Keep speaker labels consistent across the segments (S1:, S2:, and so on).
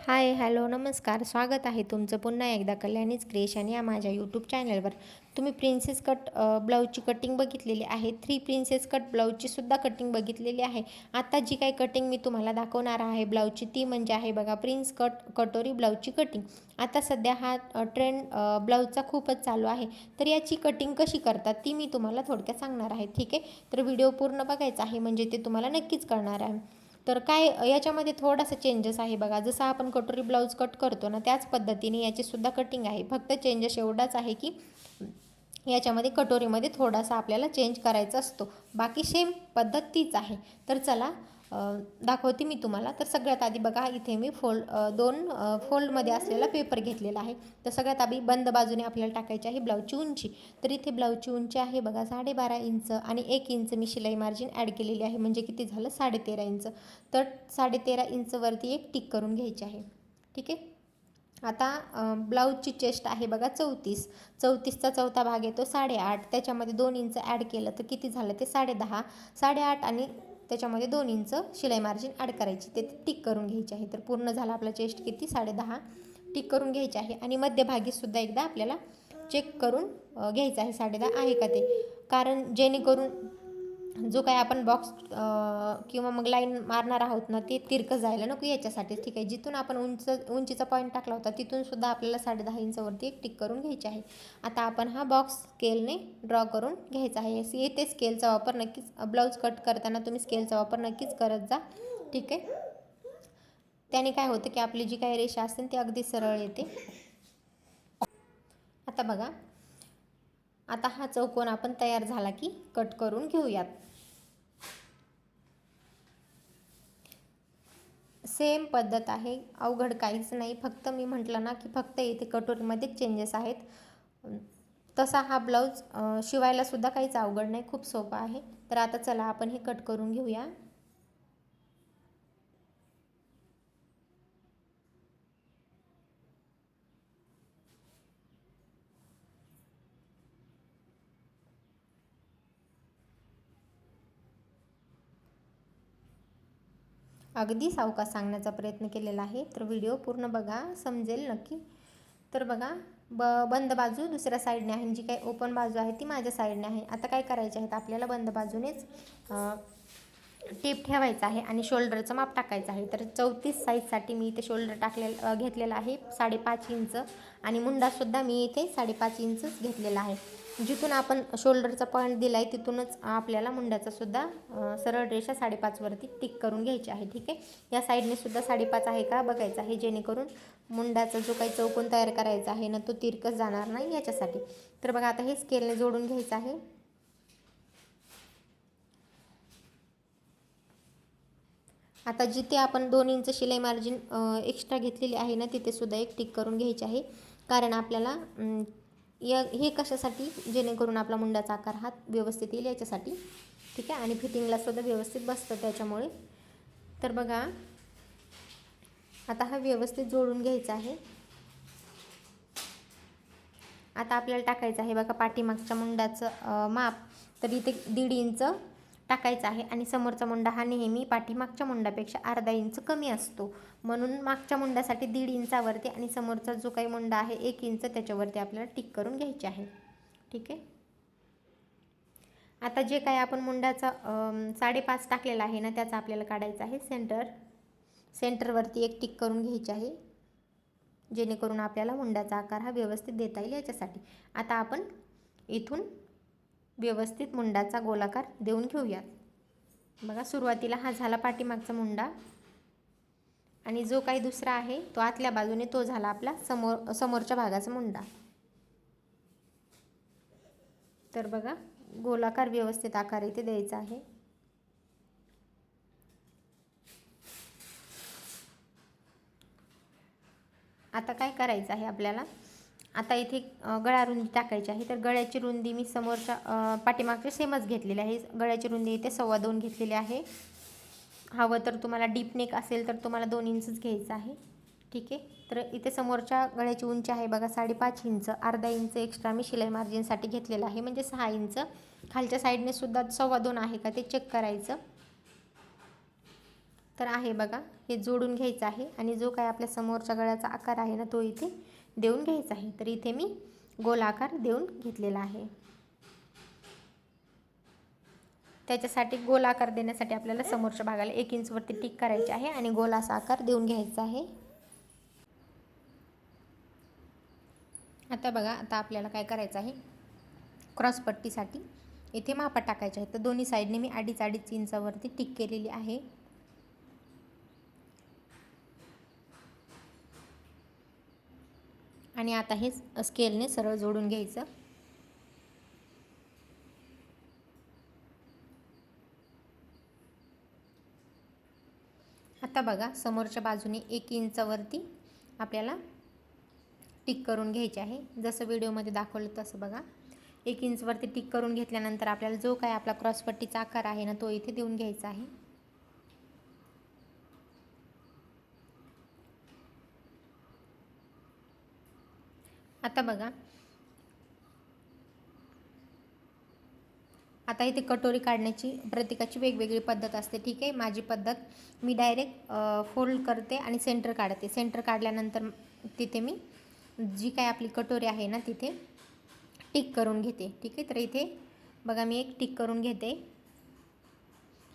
S1: हाय, hello, नमस्कार. स्वागत आहे तुमचं पुन्हा एकदा कल्याणीज क्रिएशन या माझ्या यूट्यूब चॅनलवर. तुम्ही प्रिन्सेस कट ब्लाऊजची कटिंग बघितलेली आहे. 3 प्रिन्सेस कट ब्लाऊजची सुद्धा कटिंग बघितलेली आहे. आता जी काही कटिंग मी तुम्हाला दाखवणार आहे ब्लाऊजची ती म्हणजे आहे बघा प्रिन्स कट कटोरी ब्लाऊजची कटिंग. आता सध्या हा ट्रेंड ब्लाऊजचा खूपच चालू आहे. तर याची कटिंग कशी करतात ती मी तुम्हाला थोडक्यात सांगणार आहे. ठीक आहे, तर व्हिडिओ पूर्ण बघायचा आहे म्हणजे ते तुम्हाला नक्कीच कळणार आहे. तर काय याच्यामध्ये थोडासा चेंजेस आहे बघा. जसं आपण कटोरी ब्लाऊज कट करतो ना त्याच पद्धतीने याची सुद्धा कटिंग आहे. फक्त चेंजेस एवढाच आहे की याच्यामध्ये कटोरीमध्ये थोडासा आपल्याला चेंज करायचा असतो. बाकी सेम पद्धत तीच आहे. तर चला दाखवते मी तुम्हाला. तर सगळ्यात आधी बघा इथे मी दोन फोल्डमध्ये असलेला पेपर घेतलेला आहे. तर सगळ्यात आधी बंद बाजूने आपल्याला टाकायची आहे ब्लाऊजची उंची. तर इथे ब्लाऊजची उंची आहे बघा 12.5 इंच आणि 1 इंच मी शिलाई मार्जिन ॲड केलेली आहे म्हणजे किती झालं 13.5 इंच. तर 13.5 इंचवरती एक टिक करून घ्यायची आहे. ठीक आहे. आता ब्लाऊजची चेस्ट आहे बघा 34चा चौथा भाग येतो 8.5. त्याच्यामध्ये 2 इंच ॲड केलं तर किती झालं ते 10.5. 8.5 आणि त्याच्यामध्ये 2 इंच शिलाई मार्जिन ॲड करायची, ते टिक करून घ्यायची आहे. तर पूर्ण झाला आपला चेस्ट किती 10.5 टिक करून घ्यायची आहे. आणि मध्यभागीसुद्धा एकदा आपल्याला चेक करून घ्यायचं आहे 10.5 आहे का ते, कारण जेणेकरून जो काही आपण बॉक्स किंवा मग लाईन मारणार आहोत ना ते तिरकं जायला नको याच्यासाठी. ठीक आहे, जिथून आपण उंचीचा पॉईंट टाकला होता तिथून सुद्धा आपल्याला 10.5 इंचवरती एक टिक करून घ्यायची आहे. आता आपण हा बॉक्स स्केलने ड्रॉ करून घ्यायचा आहे. येथे स्केलचा वापर नक्कीच ब्लाऊज कट करताना तुम्ही स्केलचा वापर नक्कीच करत जा. ठीक आहे, त्याने काय होतं की आपली जी काही रेषा असते ती अगदी सरळ येते. आता बघा, आता हा चौकोन आपण तयार झाला की कट करून घेऊयात. सेम पद्धत आहे, अवघड काहीच नाही. फक्त मी म्हटलं ना की फक्त इथे कटोरीमध्येच चेंजेस आहेत. तसा हा ब्लाऊज शिवायला सुद्धा काहीच अवघड नाही, खूप सोपा आहे. तर आता चला आपण हे कट करून घेऊया. अगदी सावकाश सांगण्याचा प्रयत्न केलेला आहे, तर व्हिडिओ पूर्ण बघा, समजेल नक्की. तर बघा, बंद बाजू दुसऱ्या साईडने आहे, जी काही ओपन बाजू आहे ती माझ्या साईडने आहे. आता काय करायचे आहेत आपल्याला, बंद बाजूनेच टेप ठेवायचा आहे आणि शोल्डरचं माप टाकायचं आहे. तर 34 साईजसाठी मी इथे शोल्डर घेतलेला आहे 5.5 इंच आणि मुंडासुद्धा मी इथे 5.5 इंचच घेतलेला आहे. जिथून आपण शोल्डरचा पॉईंट दिला आहे तिथूनच आपल्याला मुंडाचा सुद्धा सरळ रेषा 5.5 वरती टिक करून घ्यायची आहे. ठीक आहे, या साईडने सुद्धा 5.5 आहे का बघायचं आहे, जेणेकरून मुंडाचा जो काही चौकोन तयार करायचा आहे ना तो तिरकस जाणार नाही याच्यासाठी. तर बघा, आता हे स्केलने जोडून घ्यायचं आहे. आता जिथे आपण 2 इंच शिलाई मार्जिन एक्स्ट्रा घेतलेली आहे ना तिथे सुद्धा एक टिक करून घ्यायची आहे, कारण आपल्याला हे कशासाठी, जेणेकरून आपला मुंडाचा आकार हा व्यवस्थित येईल याच्यासाठी. ठीक आहे, आणि फिटिंगला सुद्धा व्यवस्थित बसतं त्याच्यामुळे. तर बघा, आता हा व्यवस्थित जोडून घ्यायचा आहे. आता आपल्याला टाकायचं आहे बघा पाठीमागच्या मुंडाचं माप. तर इथे 1.5 इंच टाकायचं आहे आणि समोरचा मुंडा हा नेहमी पाठीमागच्या मुंडापेक्षा अर्धा इंच कमी असतो, म्हणून मागच्या मुंडासाठी 1.5 इंचावरती आणि समोरचा जो काही मुंडा आहे 1 इंच त्याच्यावरती आपल्याला टिक करून घ्यायची आहे. ठीक आहे, आता जे काही आपण मुंडाचा 5.5 टाकलेला आहे ना त्याचा आपल्याला काढायचा आहे सेंटरवरती एक टिक करून घ्यायची आहे, जेणेकरून आपल्याला मुंडाचा आकार हा व्यवस्थित देता येईल याच्यासाठी. आता आपण इथून व्यवस्थित मुंडाचा गोलाकार देऊन घेऊयात. बघा, सुरुवातीला हा झाला पाठीमागचा मुंडा आणि जो काही दुसरा आहे तो आतल्या बाजूने, तो झाला आपला समोरच्या भागाचा मुंडा. तर बघा, गोलाकार व्यवस्थित आकार इथे द्यायचा आहे. आता काय करायचं आहे आपल्याला, आता इथे गळा रुंदी टाकायची आहे. तर गळ्याची रुंदी मी समोरच्या पाठीमागच्या सेमच घेतलेली आहे. गळ्याची रुंदी इथे 2.25 घेतलेली आहे. हवं तर तुम्हाला डीप नेक असेल तर तुम्हाला 2 इंचच घ्यायचं आहे. ठीक आहे, तर इथे समोरच्या गळ्याची उंची आहे बघा 5.5 इंच. अर्धा इंच एक्स्ट्रा मी शिलाई मार्जिनसाठी घेतलेला आहे म्हणजे 6 इंच. खालच्या साईडने सुद्धा 2.25 आहे का ते चेक करायचं. तर आहे बघा, हे जोडून घ्यायचं आहे आणि जो काय आपल्या समोरच्या गळ्याचा आकार आहे ना तो इथे देऊन घ्यायचा आहे. तर इथे मी गोल आकार देऊन घेतलेला आहे. त्याच्यासाठी गोल आकार देण्यासाठी आपल्याला समोरच्या भागाला 1 इंचवरती टिक करायची आहे आणि गोल असा आकार देऊन घ्यायचा आहे. आता बघा, आता आपल्याला काय करायचं आहे, क्रॉस पट्टीसाठी इथे मापा टाकायचे आहे. तर दोन्ही साईडने मी 2.5 इंचावरती टिक केलेली आहे. आणि आता हे स्केलने सरळ जोडून घ्यायचं. आता बघा, समोरच्या बाजूने 1 इंचावरती आपल्याला टिक करून घ्यायचे आहे. जसं व्हिडिओमध्ये दाखवलं तसं बघा, 1 इंचवरती टिक करून घेतल्यानंतर आपल्याला जो काय आपला क्रॉसपट्टीचा आकार आहे ना तो इथे देऊन घ्यायचा आहे. आता बघा, आता इथे कटोरी काढण्याची प्रत्येकाची वेगवेगळी पद्धत असते. ठीक आहे, माझी पद्धत, मी डायरेक्ट फोल्ड करते आणि सेंटर काढते. सेंटर काढल्यानंतर तिथे मी जी काय आपली कटोरी आहे ना तिथे टिक करून घेते. ठीक आहे, तर इथे बघा मी एक टिक करून घेते.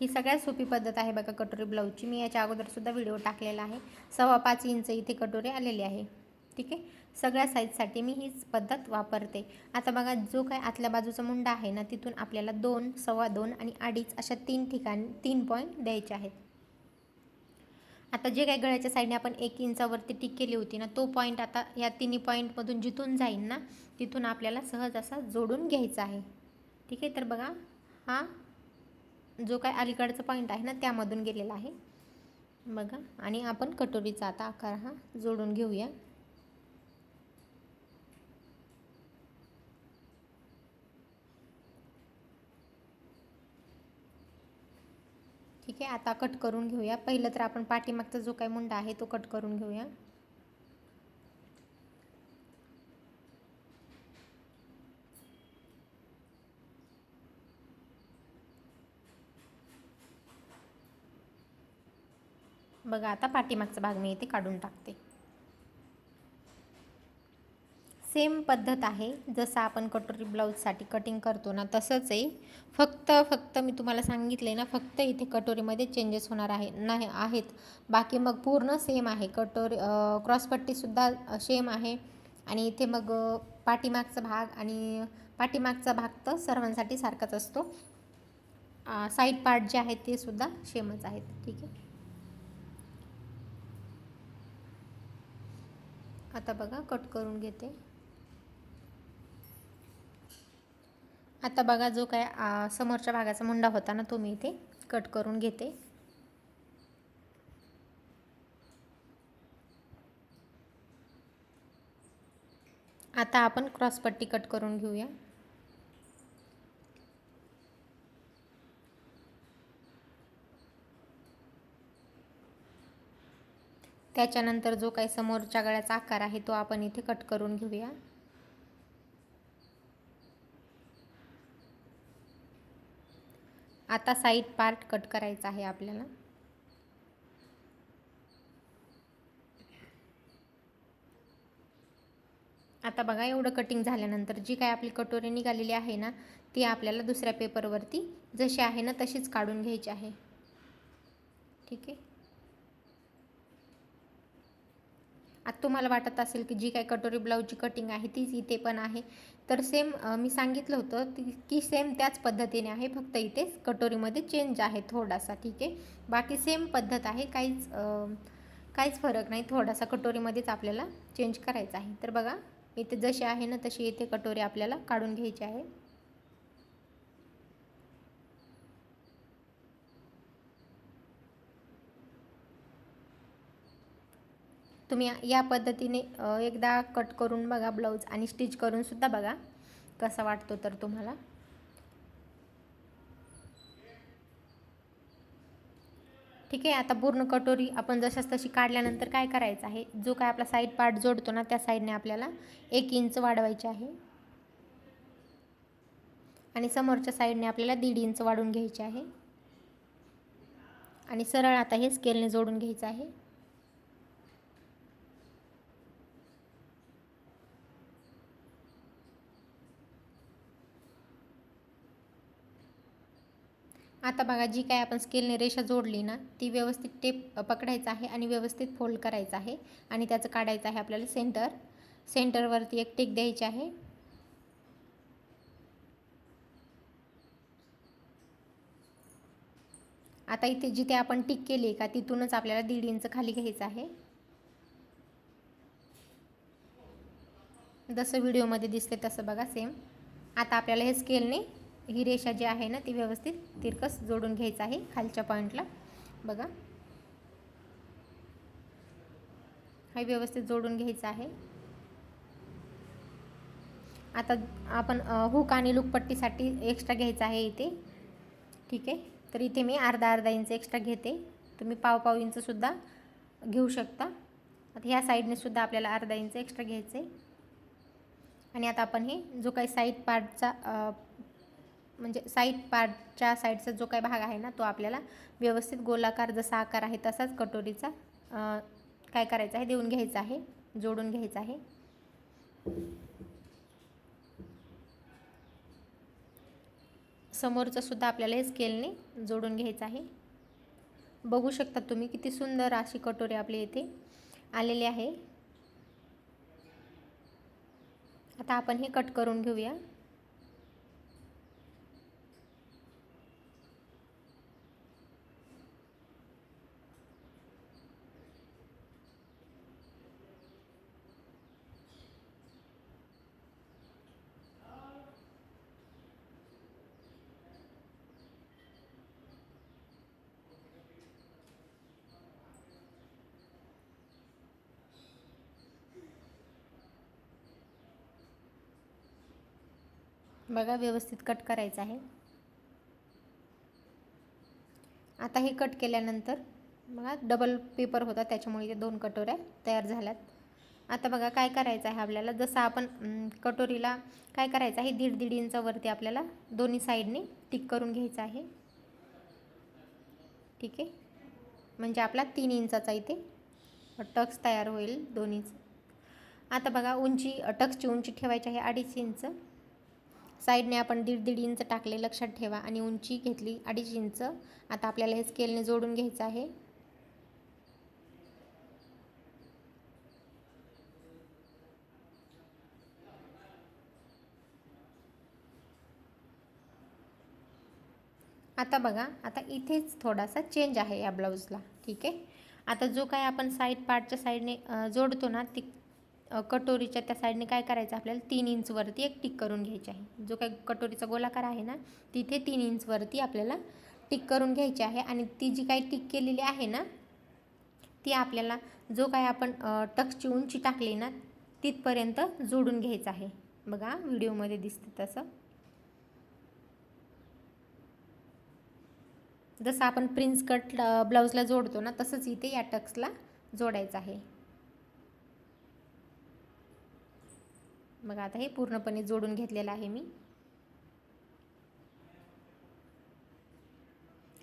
S1: ही सगळ्यात सोपी पद्धत आहे बघा कटोरी ब्लाऊजची. मी याच्या अगोदरसुद्धा व्हिडिओ टाकलेला आहे. 5.25 इंच इथे कटोरी आलेली आहे. ठीक आहे, सगळ्या साईजसाठी मी हीच पद्धत वापरते. आता बघा, जो काय आतल्या बाजूचा मुंडा आहे ना तिथून आपल्याला 2, 2.25 आणि 2.5 अशा 3 ठिकाणी 3 पॉईंट द्यायचे आहेत. आता जे काय गळ्याच्या साईडने आपण 1 इंचावरती टिक केली होती ना तो पॉईंट आता या तिन्ही पॉईंटमधून जिथून जाईल ना तिथून आपल्याला सहज असा जोडून घ्यायचा आहे. ठीक आहे, तर बघा, हा जो काय अलीकडचा पॉईंट आहे ना त्यामधून गेलेला आहे बघा. आणि आपण कटोरीचा आता आकार हा जोडून घेऊया. ठीक आहे, आता कट करून घेऊया. पहिलं तर आपण पाठीमागचा जो काही मुंडा आहे तो कट करून घेऊया. बघा, आता पाठीमागचा भाग मी इथे काढून टाकते. सेम पद्धत आहे जसं आपण कटोरी ब्लाऊजसाठी कटिंग करतो ना तसंच आहे. फक्त मी तुम्हाला सांगितले ना, फक्त इथे कटोरीमध्ये चेंजेस होणार आहे नाही आहेत. बाकी मग पूर्ण सेम आहे. क्रॉसपट्टीसुद्धा सेम आहे. आणि इथे मग पाठीमागचा भाग आणि पाठीमागचा भाग तर सर्वांसाठी सारखाच असतो. साईड पार्ट जे आहेत ते सुद्धा सेमच आहेत. ठीक आहे, आता बघा कट करून घेते. आता बघा, जो काय समोरच्या भागाचा मुंडा होता ना तो मी इथे कट करून घेते. आता आपण क्रॉसपट्टी कट करून घेऊया. त्याच्यानंतर जो काही समोरच्या गळ्याचा आकार आहे तो आपण इथे कट करून घेऊया. आता साईड पार्ट कट करायचा आहे आपल्याला. आता बघा, एवढं कटिंग झाल्यानंतर जी काय आपली कटोरी निघालेली आहे ना ती आपल्याला दुसऱ्या पेपरवरती जशी आहे ना तशीच काढून घ्यायची आहे. ठीक आहे, आता तुम्हाला वाटत असेल की जी काय कटोरी ब्लाऊजची कटिंग आहे तीच इथे पण आहे. तर सेम मी सांगितलं होतं की सेम त्याच पद्धतीने आहे, फक्त इथे कटोरीमध्ये चेंज आहे थोडासा. ठीक आहे, बाकी सेम पद्धत आहे, काहीच फरक नाही. थोडासा कटोरीमध्येच आपल्याला चेंज करायचा आहे. तर बघा, इथे जशी आहे ना तशी इथे कटोरी आपल्याला काढून घ्यायची आहे. तुम्ही या पद्धतीने एकदा कट करून बघा ब्लाऊज आणि स्टिच करून सुद्धा बघा कसा वाटतो तर तुम्हाला. ठीक आहे, आता पूर्ण कटोरी आपण जशाच तशी काढल्यानंतर काय करायचं आहे, जो काय आपला साईड पार्ट जोडतो ना त्या साईडने आपल्याला 1 इंच वाढवायचे आहे आणि समोरच्या साईडने आपल्याला 1.5 इंच वाढवून घ्यायचे आहे. आणि सरळ आता हे स्केलने जोडून घ्यायचं आहे. आता बघा, जी काय आपण स्केलने रेषा जोडली ना, ती व्यवस्थित टेप पकडायचा आहे आणि व्यवस्थित फोल्ड करायचं आहे आणि त्याचं काढायचं आहे आपल्याला सेंटरवरती एक टिक द्यायची आहे. आता इथे जिथे आपण टिक केली आहे का, तिथूनच आपल्याला 1.5 इंच खाली घ्यायचं आहे. जसं व्हिडिओमध्ये दिसते तसं बघा सेम. आता आपल्याला हे स्केलने ही रेषा जी आहे ना, ती व्यवस्थित तिरकस जोडून घ्यायचं आहे खालच्या पॉईंटला. बघा, हे व्यवस्थित जोडून घ्यायचं आहे. आता आपण हुक आणि लूकपट्टीसाठी एक्स्ट्रा घ्यायचं आहे इथे. ठीक आहे, तर इथे मी अर्धा इंच एक्स्ट्रा घेते. तुम्ही पाव इंचसुद्धा घेऊ शकता. आता ह्या साईडने सुद्धा आपल्याला अर्धा इंच एक्स्ट्रा घ्यायचं आहे. आणि आता आपण हे जो काही साईड पार्टचा म्हणजे पार्टच्या साईडचा जो काही भाग आहे ना, तो आपल्याला व्यवस्थित गोलाकार जसा आकार आहे तसाच कटोरीचा काय करायचं आहे, देऊन घ्यायचा आहे, जोडून घ्यायचा आहे. समोरचं सुद्धा आपल्याला हे स्केलने जोडून घ्यायचं आहे. बघू शकता तुम्ही किती सुंदर अशी कटोरी आपली इथे आलेली आहे. आता आपण हे कट करून घेऊया. बघा, व्यवस्थित कट करायचं आहे. आता हे कट केल्यानंतर बघा, डबल पेपर होता त्याच्यामुळे ते 2 कटोऱ्या तयार झाल्यात. आता बघा काय करायचं आहे आपल्याला, जसं आपण कटोरीला काय करायचं आहे, 1.5 इंचावरती आपल्याला दोन्ही साईडने टिक करून घ्यायचं आहे. ठीक आहे, म्हणजे आपला 3 इंचाचा इथे टक्स तयार होईल, 2 इंच. आता बघा, टक्सची उंची ठेवायची आहे 2.5 इंच. साईडने आपण 1.5 इंच टाकले, लक्षात ठेवा, आणि उंची घेतली 2.5 इंच. आता आपल्याला हे स्केलने जोडून घ्यायचं आहे. आता बघा, आता इथेच थोडासा चेंज आहे या ब्लाऊजला. ठीक आहे, आता जो काय आपण साईड पार्टच्या साईडने जोडतो ना, ती कटोरीच्या त्या साईडने काय करायचं, आपल्याला 3 इंचवरती एक टिक करून घ्यायची आहे. जो काही कटोरीचा गोलाकार आहे ना, तिथे 3 इंचवरती आपल्याला टिक करून घ्यायची आहे. आणि ती जी काही टिक केलेली आहे ना, ती आपल्याला जो काही आपण टक्सची उंची टाकली ना, तिथपर्यंत जोडून घ्यायचं आहे. बघा, व्हिडिओमध्ये दिसते तसं. जसं आपण प्रिन्स कट ब्लाऊजला जोडतो ना, तसंच इथे या टक्सला जोडायचं आहे. बघा, आता हे पूर्णपणे जोडून घेतलेलं आहे मी.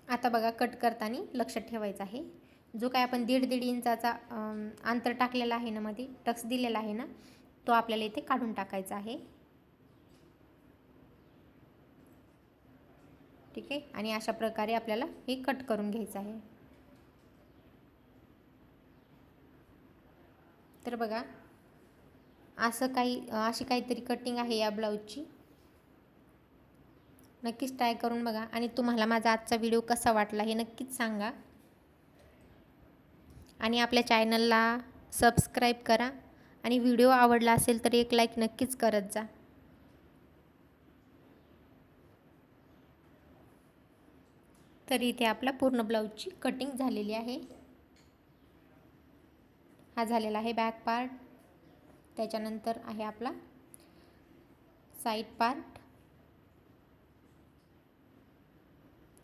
S1: आता बघा, कट करताना लक्षात ठेवायचं आहे, जो काय आपण 1.5 इंचाचा अंतर टाकलेला आहे ना, मध्ये टक्स दिलेला आहे ना, तो आपल्याला इथे काढून टाकायचा आहे. ठीक आहे, आणि अशा प्रकारे आपल्याला हे कट करून घ्यायचं आहे. तर बघा, अशी काहीतरी कटिंग आहे या ब्लाऊजची. नक्कीच ट्राय करून बघा, आणि तुम्हाला माझा आजचा व्हिडिओ कसा वाटला हे नक्कीच सांगा. आणि आपल्या चॅनलला सबस्क्राईब करा, आणि व्हिडिओ आवडला असेल तर एक लाईक नक्कीच करत जा. तर इथे आपला पूर्ण ब्लाऊजची कटिंग झालेली आहे. हा झालेला आहे बॅक पार्ट. त्याच्यानंतर आहे आपला साईड पार्ट.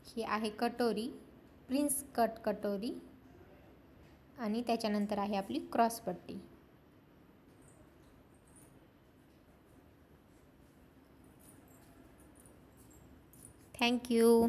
S1: ही आहे कटोरी, प्रिन्स कट कटोरी, आणि त्याच्यानंतर आहे आपली क्रॉस पट्टी. थँक्यू.